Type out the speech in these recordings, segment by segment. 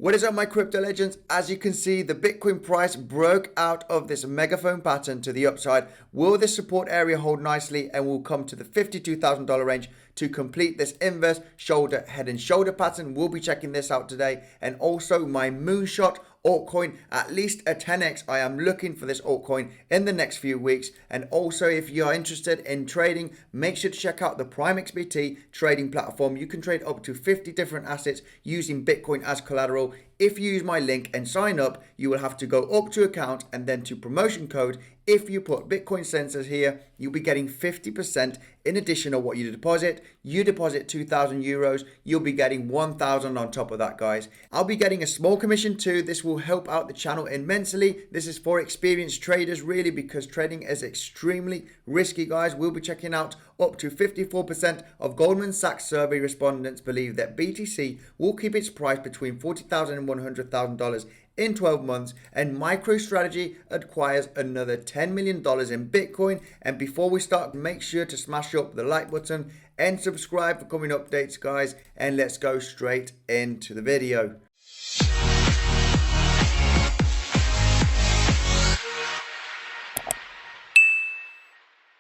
What is up, my crypto legends? As you can see, the Bitcoin price broke out of this megaphone pattern to the upside. Will this support area hold nicely and will come to the $52,000 range to complete this inverse shoulder, head and shoulder pattern? We'll be checking this out today. And also my moonshot altcoin, at least a 10x. I am looking for this altcoin in the next few weeks. And also, if you're interested in trading, make sure to check out the PrimeXbt trading platform. You can trade up to 50 different assets using Bitcoin as collateral. If you use my link and sign up, you will have to go up to account and then to promotion code. If you put Bitcoinsensus here, you'll be getting 50% in addition of what you deposit. You deposit 2,000 euros, you'll be getting 1,000 on top of that, guys. I'll be getting a small commission too. This will help out the channel immensely. This is for experienced traders, really, because trading is extremely risky, guys. We'll be checking out up to 54% of Goldman Sachs survey respondents believe that BTC will keep its price between $40,000 and $100,000 in 12 months, and MicroStrategy acquires another $10 million in Bitcoin. And before we start, make sure to smash up the like button and subscribe for coming updates, guys, and let's go straight into the video.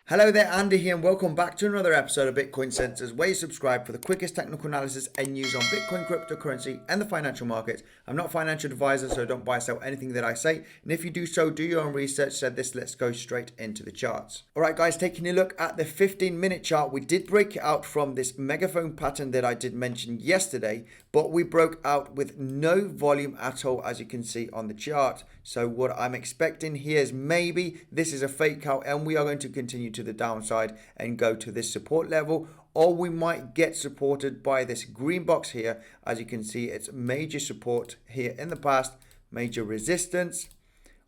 Hello there, Andy here, and welcome back to another episode of Bitcoinsensus, where you subscribe for the quickest technical analysis and news on Bitcoin, cryptocurrency, and the financial markets. I'm not a financial advisor, so don't buy or sell anything that I say, and if you do so, do your own research. So let's go straight into the charts. All right, guys, taking a look at the 15-minute chart, we did break it out from this megaphone pattern that I did mention yesterday, but we broke out with no volume at all, as you can see on the chart. So what I'm expecting here is maybe this is a fake out and we are going to continue to the downside and go to this support level, or we might get supported by this green box here. As you can see, it's major support here in the past, major resistance,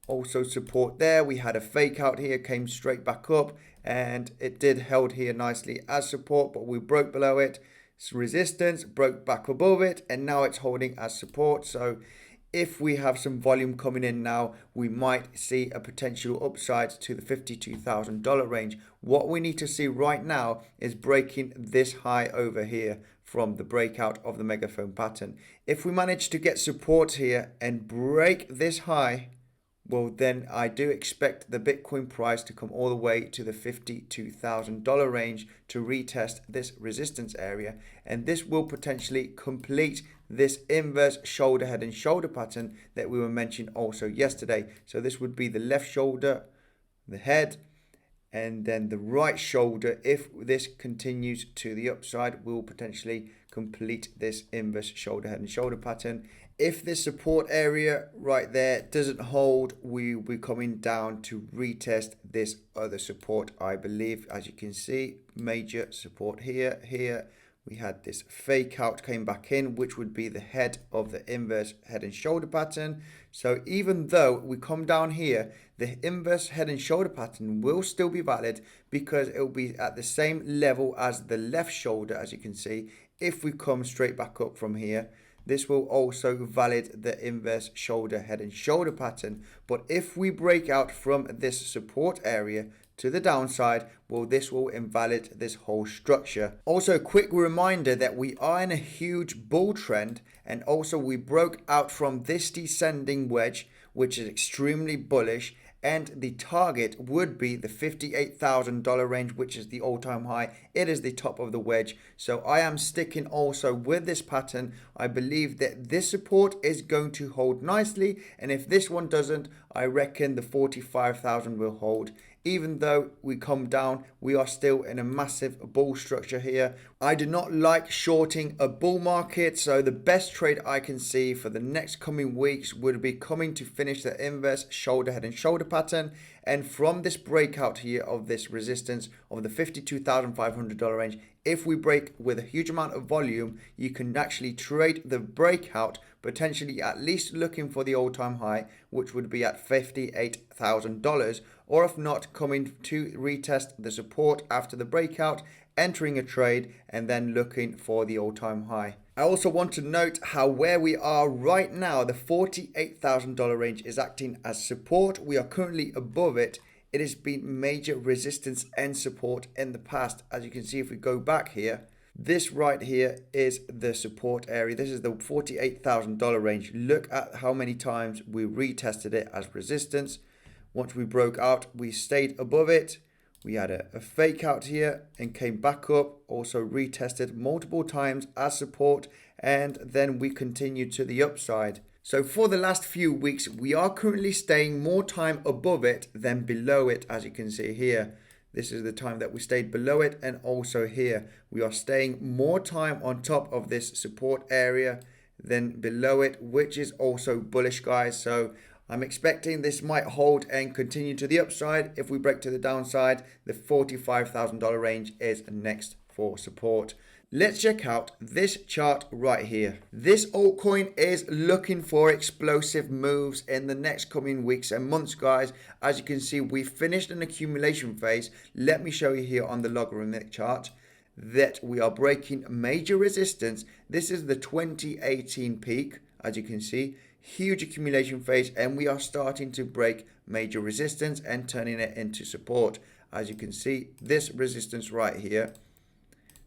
also support there. We had a fake out here, came straight back up, and it did held here nicely as support, but we broke below it. It's resistance, broke back above it, and now it's holding as support. So if we have some volume coming in now, we might see a potential upside to the $52,000 range. What we need to see right now is breaking this high over here from the breakout of the megaphone pattern. If we manage to get support here and break this high, well, then I do expect the Bitcoin price to come all the way to the $52,000 range to retest this resistance area. And this will potentially complete this inverse shoulder, head and shoulder pattern that we were mentioning also yesterday. So this would be the left shoulder, the head, and then the right shoulder. If this continues to the upside, we'll potentially complete this inverse shoulder, head and shoulder pattern. If this support area right there doesn't hold, we will be coming down to retest this other support, I believe. As you can see, major support here. We had this fake out, came back in, which would be the head of the inverse head and shoulder pattern. So even though we come down here, the inverse head and shoulder pattern will still be valid because it will be at the same level as the left shoulder, as you can see. If we come straight back up from here, this will also valid the inverse shoulder, head and shoulder pattern. But if we break out from this support area to the downside, well, this will invalid this whole structure. Also, a quick reminder that we are in a huge bull trend, and also we broke out from this descending wedge, which is extremely bullish, and the target would be the $58,000 range, which is the all-time high. It is the top of the wedge. So I am sticking also with this pattern. I believe that this support is going to hold nicely, and if this one doesn't, I reckon the 45,000 will hold. Even though we come down, we are still in a massive bull structure here. I do not like shorting a bull market, so the best trade I can see for the next coming weeks would be coming to finish the inverse shoulder, head and shoulder pattern. And from this breakout here of this resistance of the $52,500 range, if we break with a huge amount of volume, you can actually trade the breakout, potentially at least looking for the all-time high, which would be at $58,000, or if not, coming to retest the support after the breakout, entering a trade, and then looking for the all-time high. I also want to note how where we are right now, the $48,000 range is acting as support. We are currently above it. It has been major resistance and support in the past. As you can see, if we go back here, This right here is the support area. This is the $48,000 range. Look at how many times we retested it as resistance. Once we broke out, we stayed above it. We had a fake out here and came back up, also retested multiple times as support, and then we continued to the upside. So for the last few weeks, we are currently staying more time above it than below it, as you can see here. This is the time that we stayed below it, and also here we are staying more time on top of this support area than below it, which is also bullish, guys. So I'm expecting this might hold and continue to the upside. If we break to the downside, the $45,000 range is next for support. Let's check out this chart right here. This altcoin is looking for explosive moves in the next coming weeks and months, guys. As you can see, we finished an accumulation phase. Let me show you here on the logarithmic chart that we are breaking major resistance. This is the 2018 peak, as you can see. Huge accumulation phase, and we are starting to break major resistance and turning it into support. As you can see, this resistance right here,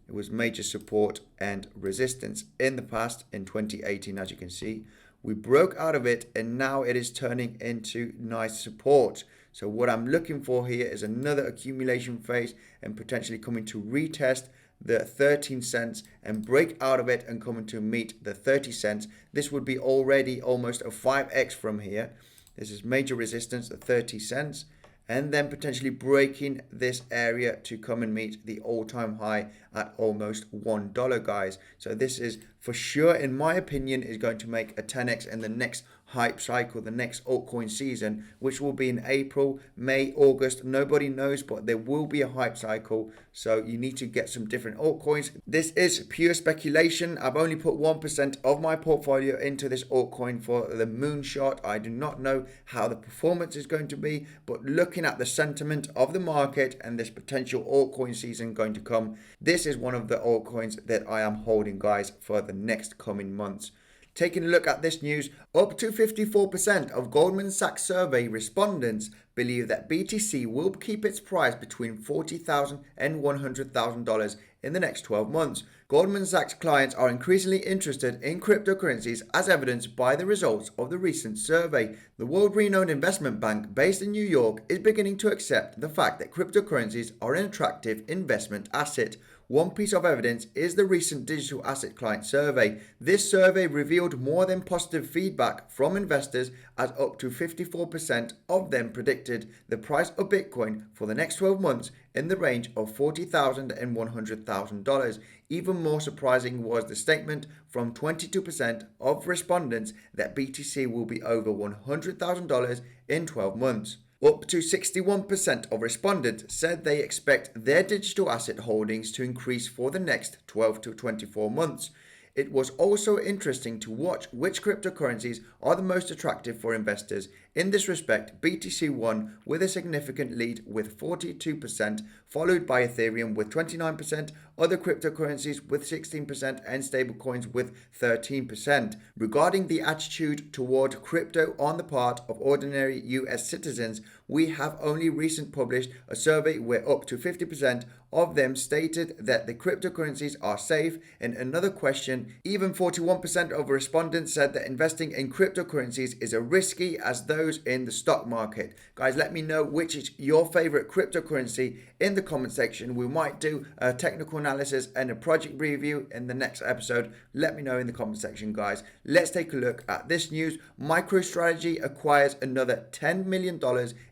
it was major support and resistance in the past in 2018. As you can see, we broke out of it and now it is turning into nice support. So what I'm looking for here is another accumulation phase and potentially coming to retest the 13 cents and break out of it and coming to meet the 30 cents. This would be already almost a 5x from here. This is major resistance at 30 cents. And then potentially breaking this area to come and meet the all-time high at almost $1, guys. So this is for sure, in my opinion, is going to make a 10x in the next hype cycle, the next altcoin season, which will be in April, May, August. Nobody knows, but there will be a hype cycle. So you need to get some different altcoins. This is pure speculation. I've only put 1% of my portfolio into this altcoin for the moonshot. I do not know how the performance is going to be, but looking at the sentiment of the market and this potential altcoin season going to come, this is one of the altcoins that I am holding, guys, for the next coming months. Taking a look at this news, up to 54% of Goldman Sachs survey respondents believe that BTC will keep its price between $40,000 and $100,000 in the next 12 months. Goldman Sachs clients are increasingly interested in cryptocurrencies as evidenced by the results of the recent survey. The world-renowned investment bank based in New York is beginning to accept the fact that cryptocurrencies are an attractive investment asset. One piece of evidence is the recent digital asset client survey. This survey revealed more than positive feedback from investors, as up to 54% of them predicted the price of Bitcoin for the next 12 months in the range of $40,000 and $100,000. Even more surprising was the statement from 22% of respondents that BTC will be over $100,000 in 12 months. Up to 61% of respondents said they expect their digital asset holdings to increase for the next 12 to 24 months. It was also interesting to watch which cryptocurrencies are the most attractive for investors. In this respect, BTC won with a significant lead with 42%, followed by Ethereum with 29%, other cryptocurrencies with 16%, and stablecoins with 13%. Regarding the attitude toward crypto on the part of ordinary US citizens, we have only recently published a survey where up to 50% of them stated that the cryptocurrencies are safe. In another question, even 41% of respondents said that investing in cryptocurrencies is as risky as those in the stock market. Guys, let me know which is your favorite cryptocurrency in the comment section. We might do a technical analysis and a project review in the next episode. Let me know in the comment section, guys. Let's take a look at this news. MicroStrategy acquires another $10 million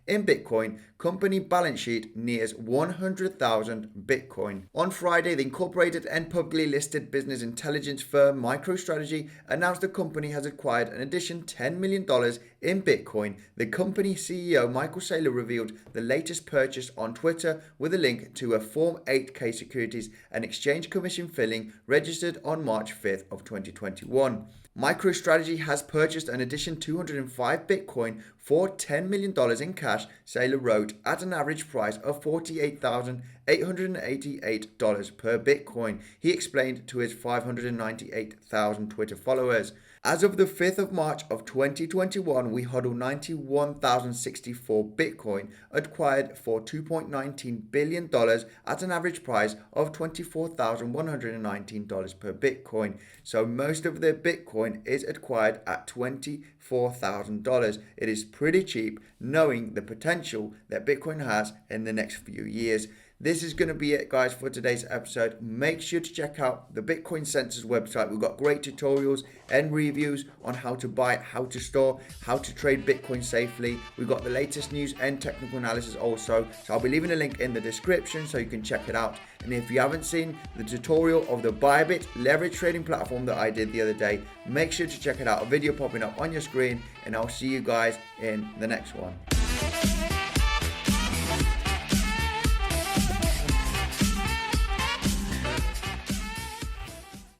in Bitcoin. Company balance sheet nears 100,000 Bitcoin. On Friday, the incorporated and publicly listed business intelligence firm MicroStrategy announced the company has acquired an additional $10 million in Bitcoin. The company CEO Michael Saylor revealed the latest purchase on Twitter with a link to a Form 8K Securities and Exchange Commission filing registered on March 5th of 2021. MicroStrategy has purchased an additional 205 Bitcoin for $10 million in cash, Saylor wrote, at an average price of $48,888 per Bitcoin. He explained to his 598,000 Twitter followers. As of the 5th of March of 2021, we hodl 91,064 Bitcoin acquired for $2.19 billion at an average price of $24,119 per Bitcoin. So most of the Bitcoin is acquired at $24,000. It is pretty cheap, knowing the potential that Bitcoin has in the next few years. This is going to be it, guys, for today's episode. Make sure to check out the Bitcoinsensus website. We've got great tutorials and reviews on how to buy, how to store, how to trade Bitcoin safely. We've got the latest news and technical analysis also. So I'll be leaving a link in the description so you can check it out. And if you haven't seen the tutorial of the Bybit leverage trading platform that I did the other day, make sure to check it out. A video popping up on your screen, and I'll see you guys in the next one.